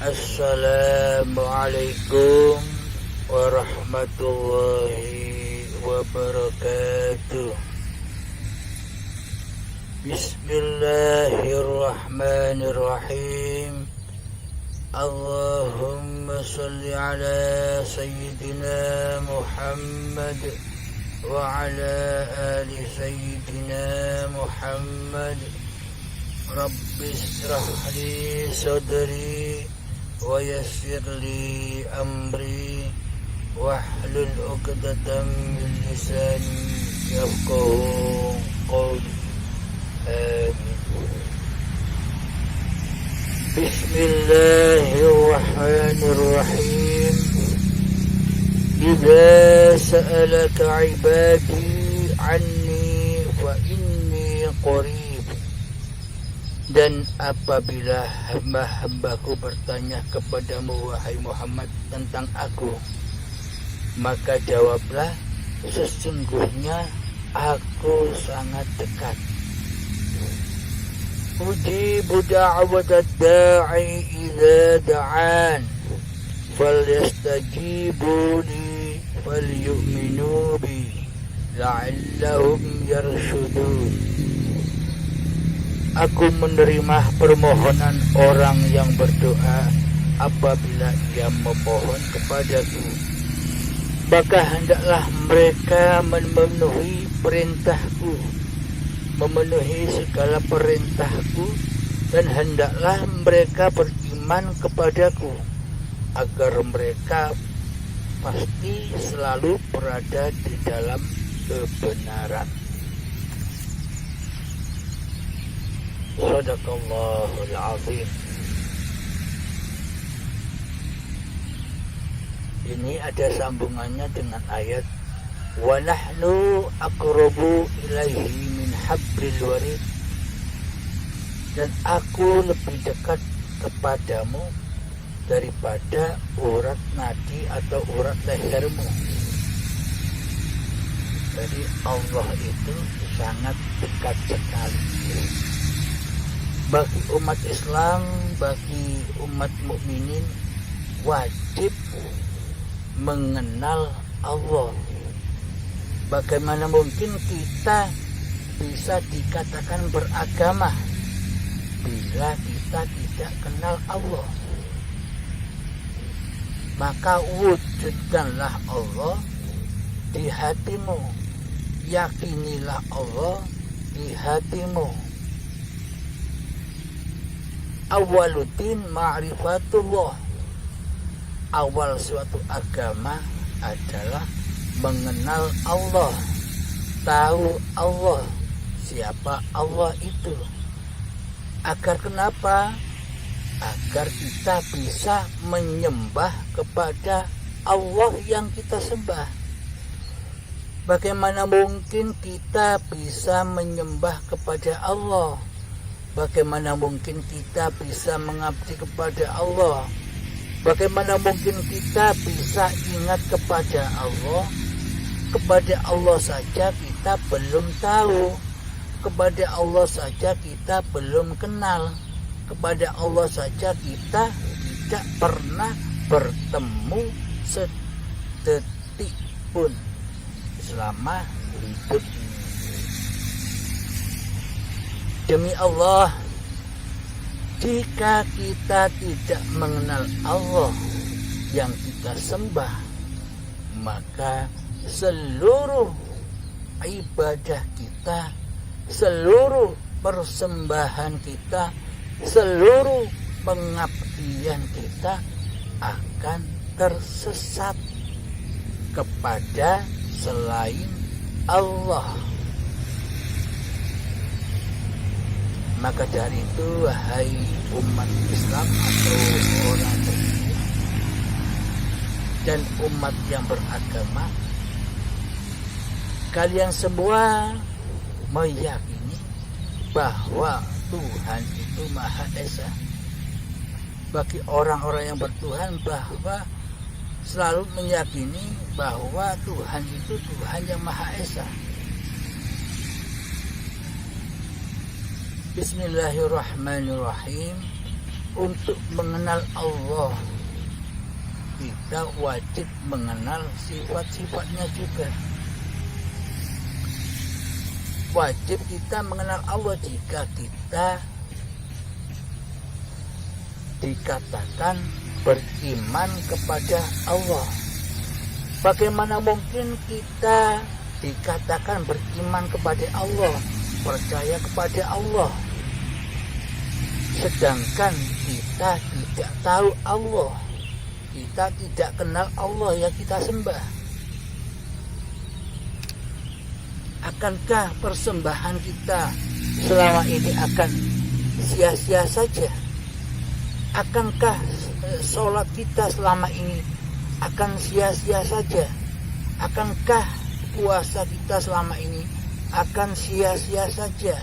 Assalamualaikum warahmatullahi wabarakatuh. Bismillahirrahmanirrahim. Allahumma salli ala sayyidina Muhammad wa ala ali sayyidina Muhammad. Rabbi israh li sadri wa yassir li amri wahlul 'uqdatam min lisani yafqahu qawli. Amin. Bismillahirrahmanirrahim. Idza sa'alaka 'ibadi 'anni fa inni qarib. Dan apabila hamba-hambaku bertanya kepadamu wahai Muhammad tentang aku, maka jawablah, sesungguhnya aku sangat dekat. Ujibu da'watad da'i idza da'an falyastajibu li falyu'minu bi la'allahum yarshudun. Aku menerima permohonan orang yang berdoa apabila ia memohon kepadaku. Maka hendaklah mereka memenuhi perintahku, memenuhi segala perintahku, dan hendaklah mereka beriman kepadaku, agar mereka pasti selalu berada di dalam kebenaran. Shadaqallahul azim. Ini ada sambungannya dengan ayat wa nahnu aqrabu ilaihi min hablil warid. Dan aku lebih dekat kepadamu daripada urat nadi atau urat lehermu. Jadi Allah itu sangat dekat sekali. Bagi umat Islam, bagi umat mukminin wajib mengenal Allah. Bagaimana mungkin kita bisa dikatakan beragama bila kita tidak kenal Allah? Maka wujudkanlah Allah di hatimu, yakinilah Allah di hatimu. Awaluddin ma'rifatullah. Awal suatu agama adalah mengenal Allah, tahu Allah, siapa Allah itu. Agar kenapa? Agar kita bisa menyembah kepada Allah yang kita sembah. Bagaimana mungkin kita bisa menyembah kepada Allah? Bagaimana mungkin kita bisa mengabdi kepada Allah? Bagaimana mungkin kita bisa ingat kepada Allah? Kepada Allah saja kita belum tahu. Kepada Allah saja kita belum kenal. Kepada Allah saja kita tidak pernah bertemu sedetik pun selama hidup ini. Demi Allah, jika kita tidak mengenal Allah yang kita sembah, maka seluruh ibadah kita, seluruh persembahan kita, seluruh pengabdian kita akan tersesat kepada selain Allah. Maka dari itu, wahai umat Islam atau orang beriman dan umat yang beragama, kalian semua meyakini bahwa Tuhan itu Maha Esa. Bagi orang-orang yang bertuhan, bahwa selalu meyakini bahwa Tuhan itu Tuhan yang Maha Esa. Bismillahirrahmanirrahim. untuk mengenal Allah, kita wajib mengenal sifat-sifatnya juga. Wajib kita mengenal Allah jika kita dikatakan beriman kepada Allah. Bagaimana mungkin kita dikatakan beriman kepada Allah, percaya kepada Allah, sedangkan kita tidak tahu Allah, kita tidak kenal Allah yang kita sembah? Akankah persembahan kita selama ini akan sia-sia saja? Akankah sholat kita selama ini akan sia-sia saja? Akankah puasa kita selama ini akan sia-sia saja?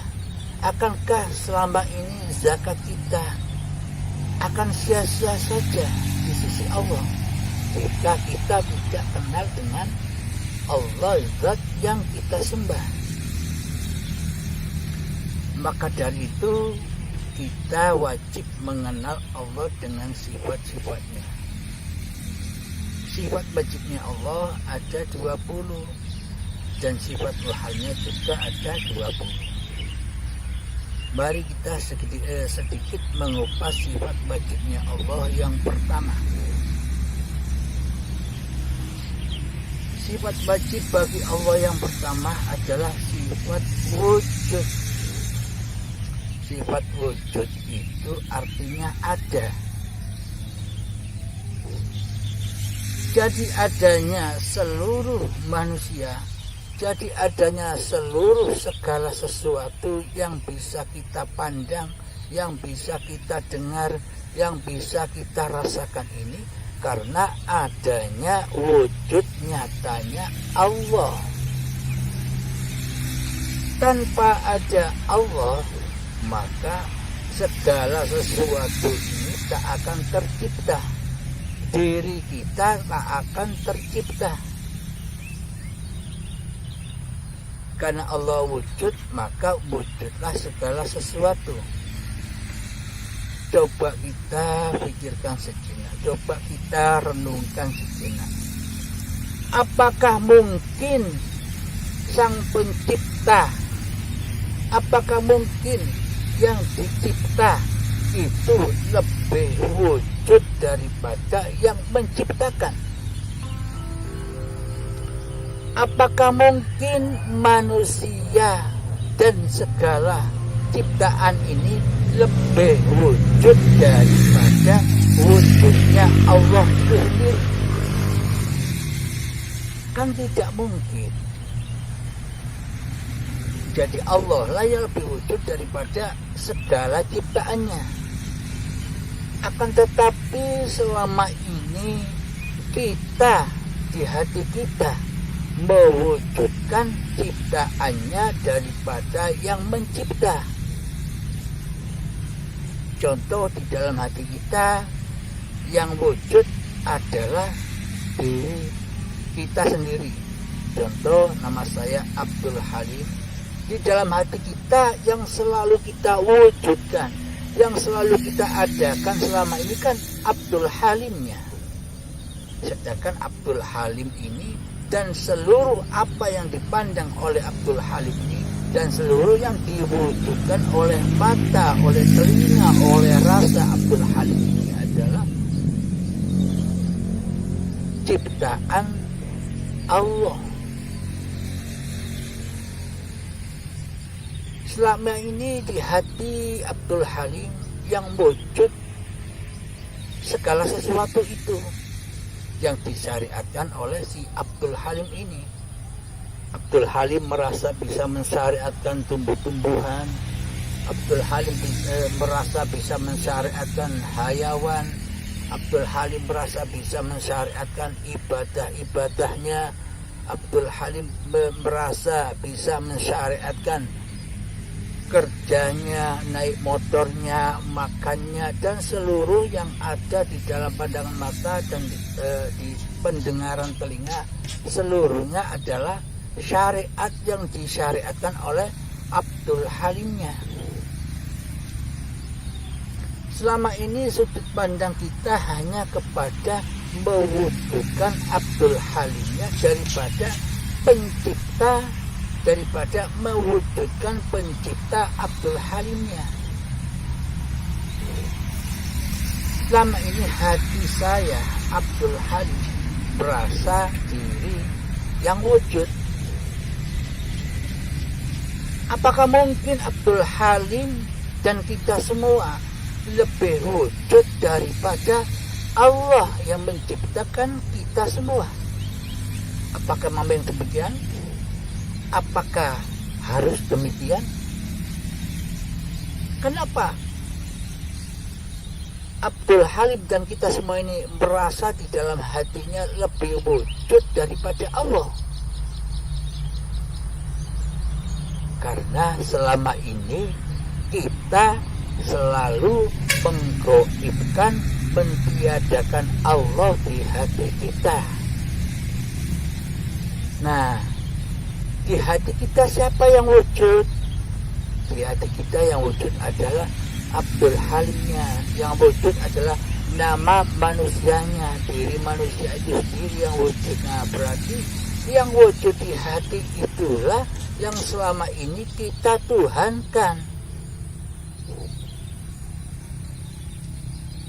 Akankah selama ini zakat kita akan sia-sia saja di sisi Allah jika kita tidak kenal dengan Allah zat yang kita sembah? Maka dari itu kita wajib mengenal Allah dengan sifat-sifatnya. Sifat wajibnya Allah ada 20 dan sifat muhalnya juga ada 20. Mari kita sedikit mengupas sifat wajibnya Allah yang pertama. Sifat wajib bagi Allah yang pertama adalah sifat wujud. Sifat wujud itu artinya ada. Jadi adanya seluruh manusia, jadi adanya seluruh segala sesuatu yang bisa kita pandang, yang bisa kita dengar, yang bisa kita rasakan ini karena adanya wujud nyatanya Allah. Tanpa ada Allah, maka segala sesuatu ini tak akan tercipta. Diri kita tak akan tercipta. Karena Allah wujud, maka wujudlah segala sesuatu. Coba kita pikirkan sejenak, coba kita renungkan sejenak. Apakah mungkin Sang Pencipta, apakah mungkin yang dicipta itu lebih wujud daripada yang menciptakan? Apakah mungkin manusia dan segala ciptaan ini lebih wujud daripada wujudnya Allah itu sendiri? Kan tidak mungkin. Jadi Allah lah yang lebih wujud daripada segala ciptaannya. Akan tetapi selama ini kita di hati kita mewujudkan ciptaannya daripada yang mencipta. Contoh di dalam hati kita yang wujud adalah diri kita sendiri. Contoh, nama saya Abdul Halim. Di dalam hati kita yang selalu kita wujudkan, yang selalu kita adakan selama ini kan Abdul Halimnya. Sedangkan Abdul Halim ini dan seluruh apa yang dipandang oleh Abdul Halim ini dan seluruh yang diwujudkan oleh mata, oleh telinga, oleh rasa Abdul Halim ini adalah ciptaan Allah. Selama ini di hati Abdul Halim yang wujud segala sesuatu itu yang disyariatkan oleh si Abdul Halim ini. Abdul Halim merasa bisa mensyariatkan tumbuh-tumbuhan. Abdul Halim merasa bisa mensyariatkan hayawan. Abdul Halim merasa bisa mensyariatkan ibadah-ibadahnya. Abdul Halim merasa bisa mensyariatkan kerjanya, naik motornya, makannya, dan seluruh yang ada di dalam pandangan mata dan di pendengaran telinga, seluruhnya adalah syariat yang disyariatkan oleh Abdul Halimnya. Selama ini sudut pandang kita hanya kepada mewujudkan Abdul Halimnya daripada mewujudkan pencipta Abdul Halimnya. Selama ini hati saya Abdul Halim merasa diri yang wujud. Apakah mungkin Abdul Halim dan kita semua lebih wujud daripada Allah yang menciptakan kita semua? Apakah memang yang demikian? Apakah harus demikian? Kenapa Abdul Halim dan kita semua ini merasa di dalam hatinya lebih wujud daripada Allah? Karena selama ini kita selalu menggoibkan, mentiadakan Allah di hati kita. Nah, di hati kita siapa yang wujud? Di hati kita yang wujud adalah Abdul Halimnya. Yang wujud adalah nama manusianya, diri manusia itu sendiri yang wujud. Nah, berarti yang wujud di hati itulah yang selama ini kita tuhankan.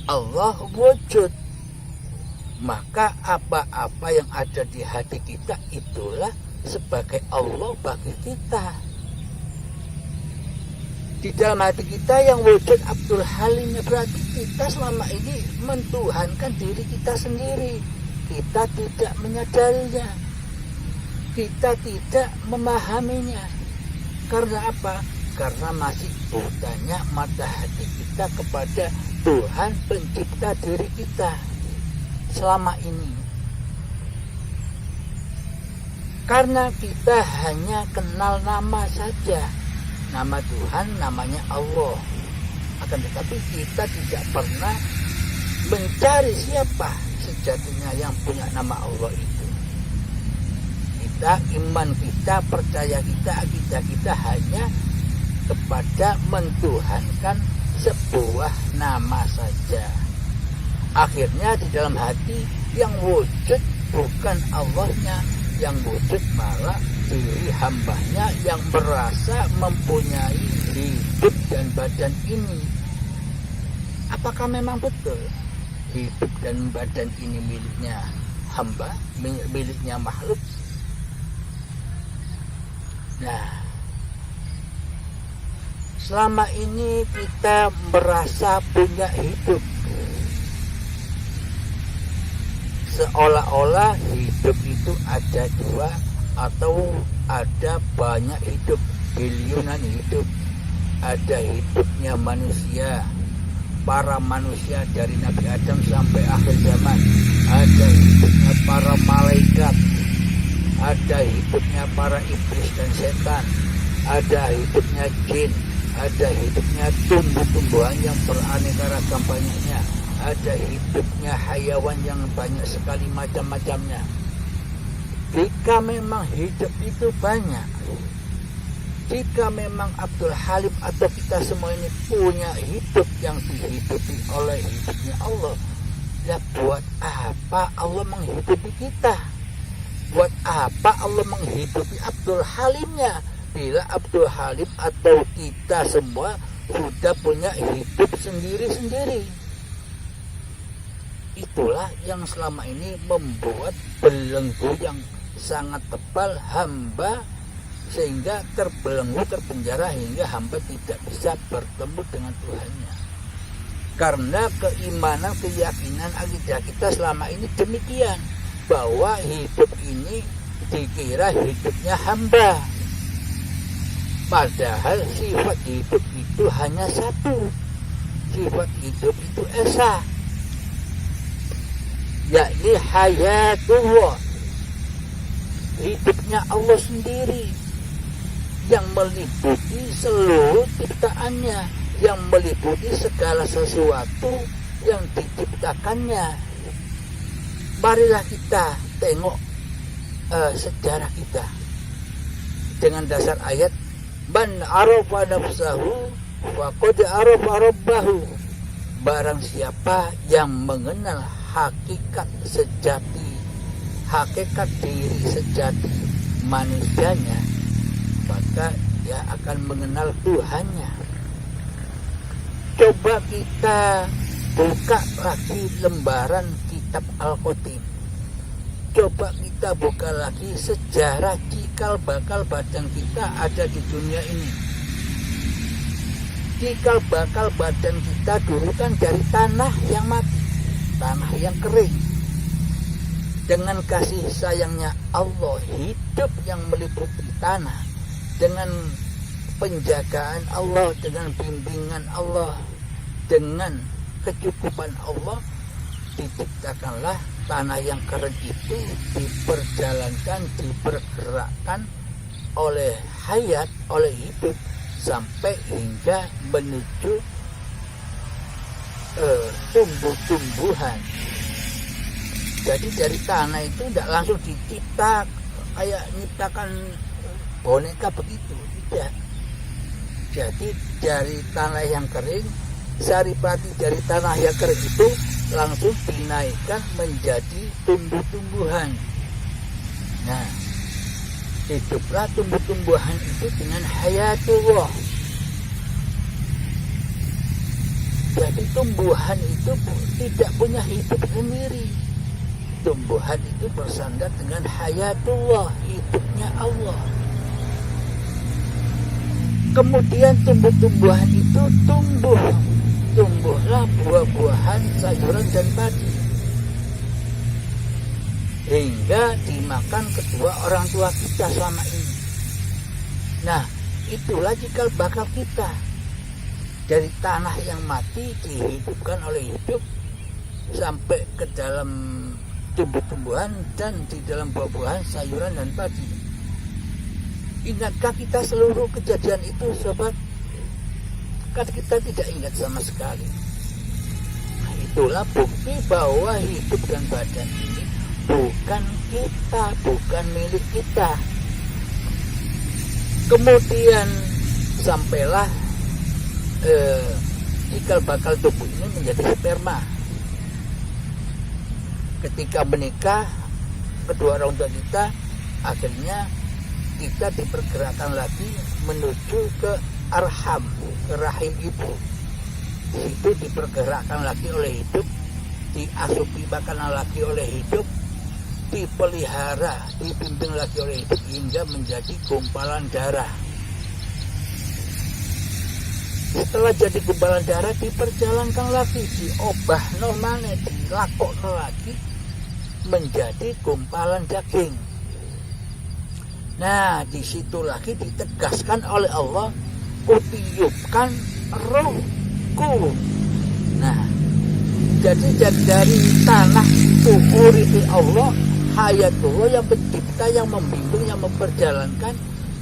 Allah wujud, maka apa-apa yang ada di hati kita itulah sebagai Allah bagi kita. Di dalam hati kita yang wujud Abdul Halim, berarti kita selama ini mentuhankan diri kita sendiri. Kita tidak menyadarinya, kita tidak memahaminya. Karena apa? Karena masih butanya mata hati kita kepada Tuhan pencipta diri kita selama ini. Karena kita hanya kenal nama saja, nama Tuhan namanya Allah. Akan tetapi kita tidak pernah mencari siapa sejatinya yang punya nama Allah itu. Iman kita, percaya kita, akidah kita hanya kepada mentuhankan sebuah nama saja. Akhirnya di dalam hati yang wujud bukan Allahnya, yang wujud malah diri hambanya yang merasa mempunyai hidup dan badan ini. Apakah memang betul hidup dan badan ini miliknya hamba, miliknya makhluk? Nah, selama ini kita merasa punya hidup, seolah-olah hidup itu ada dua atau ada banyak hidup, bilionan hidup. Ada hidupnya manusia, para manusia dari Nabi Adam sampai akhir zaman. Ada hidupnya para malaikat, ada hidupnya para iblis dan setan, ada hidupnya jin, ada hidupnya tumbuh-tumbuhan yang beraneka ragam banyaknya, ada hidupnya hayawan yang banyak sekali macam-macamnya. Jika memang hidup itu banyak, jika memang Abdul Halim atau kita semua ini punya hidup yang dihidupi oleh hidupnya Allah, ya buat apa Allah menghidupi kita? Buat apa Allah menghidupi Abdul Halimnya? Bila Abdul Halim atau kita semua sudah punya hidup sendiri-sendiri. Itulah yang selama ini membuat belenggu yang sangat tebal hamba, sehingga terbelenggu, terpenjara, hingga hamba tidak bisa bertemu dengan Tuhannya. Karena keimanan, keyakinan, akidah kita selama ini demikian, bahwa hidup ini dikira hidupnya hamba. Padahal sifat hidup itu hanya satu. Sifat hidup itu esa, yakni hayatullah, hidupnya Allah sendiri, yang meliputi seluruh ciptaannya, yang meliputi segala sesuatu yang diciptakannya. Marilah kita tengok sejarah kita dengan dasar ayat man arafa nafsahu faqad arafa rabbahu. barang siapa yang mengenal hakikat sejati, hakikat diri sejati manusianya, maka dia akan mengenal Tuhannya. Coba kita buka lagi lembaran kitab Al-Qadim. Coba kita buka lagi sejarah cikal bakal badan kita ada di dunia ini. Cikal bakal badan kita dulu kan dari tanah yang mati, tanah yang kering. Dengan kasih sayangnya Allah, hidup yang meliputi tanah, dengan penjagaan Allah, dengan bimbingan Allah, dengan kecukupan Allah, diciptakanlah tanah yang kering itu diperjalankan, dipergerakkan oleh hayat, oleh hidup, sampai hingga menuju tumbuh-tumbuhan. Jadi dari tanah itu tidak langsung dicipta kayak nyiptakan boneka begitu, tidak. Jadi dari tanah yang kering, saripati dari tanah yang kering itu langsung dinaikkan menjadi tumbuh-tumbuhan. Nah, hiduplah tumbuh-tumbuhan itu dengan hayatullah. Jadi tumbuhan itu tidak punya hidup sendiri. Tumbuhan itu bersandar dengan hayatullah, hidupnya Allah. Kemudian tumbuh-tumbuhan itu tumbuhlah buah-buahan, sayuran dan padi, hingga dimakan kedua orang tua kita selama ini. Nah, itulah cikal bakal kita. Dari tanah yang mati dihidupkan oleh hidup sampai ke dalam tumbuh-tumbuhan dan di dalam buah-buahan, sayuran dan padi. Ingatkah kita seluruh kejadian itu, sobat? Kan kita tidak ingat sama sekali. Nah, itulah bukti bahwa hidup dan badan ini bukan kita, bukan milik kita. Kemudian sampailah cikal bakal tubuh ini menjadi sperma. Ketika menikah, kedua orang tua kita, akhirnya kita dipergerakkan lagi menuju ke arham, ke rahim ibu. Di situ dipergerakkan lagi oleh hidup, diasupi makanan lagi oleh hidup, dipelihara, dibimbing lagi oleh hidup hingga menjadi gumpalan darah. Setelah jadi gumpalan darah, diperjalankan lagi, diobah normalnya, dilakokno lagi menjadi gumpalan daging. Nah, di situ lagi ditegaskan oleh Allah, kutiupkan rohku. Nah, jadi dari tanah itu urithi Allah, hayatullah yang pencipta, yang membimbing, yang memperjalankan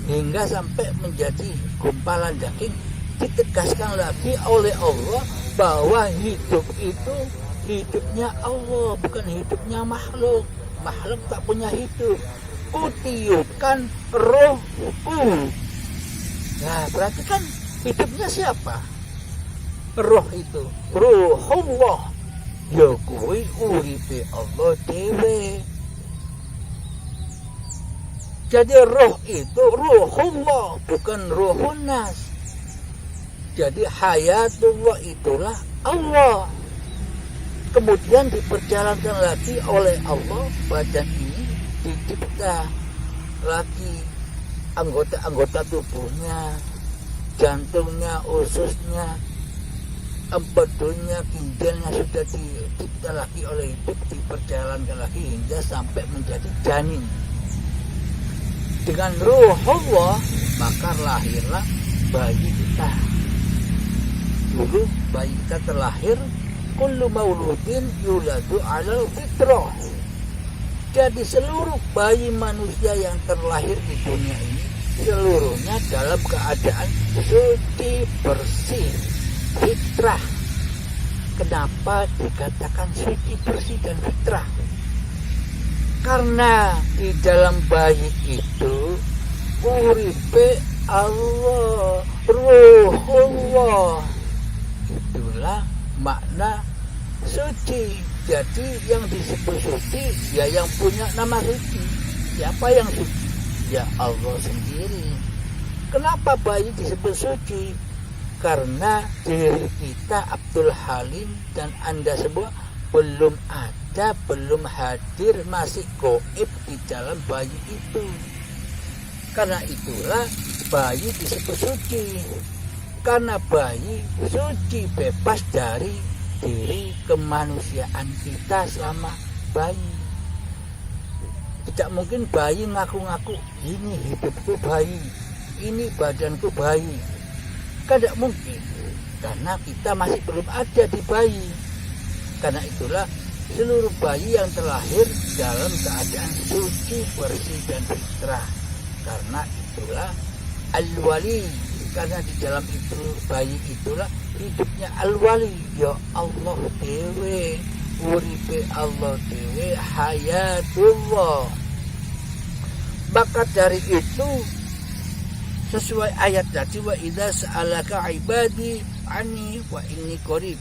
hingga sampai menjadi gumpalan daging. Ditegaskan lagi oleh Allah bahwa hidup itu hidupnya Allah, bukan hidupnya makhluk. Makhluk tak punya hidup. Kutiupkan rohku. Nah, berarti kan hidupnya siapa? Roh itu, ruhullah. Ya kuwi uripe Allah dewe. Jadi roh itu ruhullah, bukan ruhun nas. Jadi hayatullah itulah Allah. Kemudian diperjalankan lagi oleh Allah, badan ini dicipta lagi anggota-anggota tubuhnya, jantungnya, ususnya, empedunya, ginjalnya sudah dicipta lagi oleh hidup, diperjalankan lagi hingga sampai menjadi janin. Dengan ruhullah maka lahirlah bayi kita. Dulu bayi kita terlahir, kullu mauludin yuladu alal fitrah. Jadi seluruh bayi manusia yang terlahir di dunia ini seluruhnya dalam keadaan suci, bersih, fitrah. Kenapa dikatakan suci, bersih dan fitrah? Karena di dalam bayi itu uripe Allah, ruhullah. Itulah makna suci. Jadi yang disebut suci ya yang punya nama suci. Siapa yang suci? Ya Allah sendiri. Kenapa bayi disebut suci? Karena diri kita Abdul Halim dan Anda semua belum ada, belum hadir, masih gaib di dalam bayi itu. Karena itulah bayi disebut suci. Karena bayi suci, bebas dari diri kemanusiaan kita selama bayi. Tidak mungkin bayi ngaku-ngaku, ini hidupku bayi, ini badanku bayi. Tidak mungkin, karena kita masih belum ada di bayi. Karena itulah seluruh bayi yang terlahir dalam keadaan suci, bersih dan fitrah. Karena itulah al-wali. Karena di dalam itu bayi itulah hidupnya al-wali. Ya Allah dewe, uripe Allah dewe, hayatullah. Maka dari itu sesuai ayat tadi, wa idza sa'alaka ibadi anni wa inni qarib.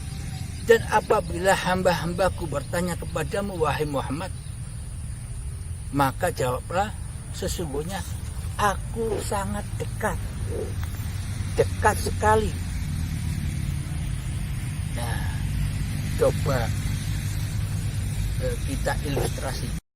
Dan apabila hamba-hambaku bertanya kepadamu wahai Muhammad, maka jawablah, sesungguhnya aku sangat dekat. Dekat sekali. Nah, coba kita ilustrasi.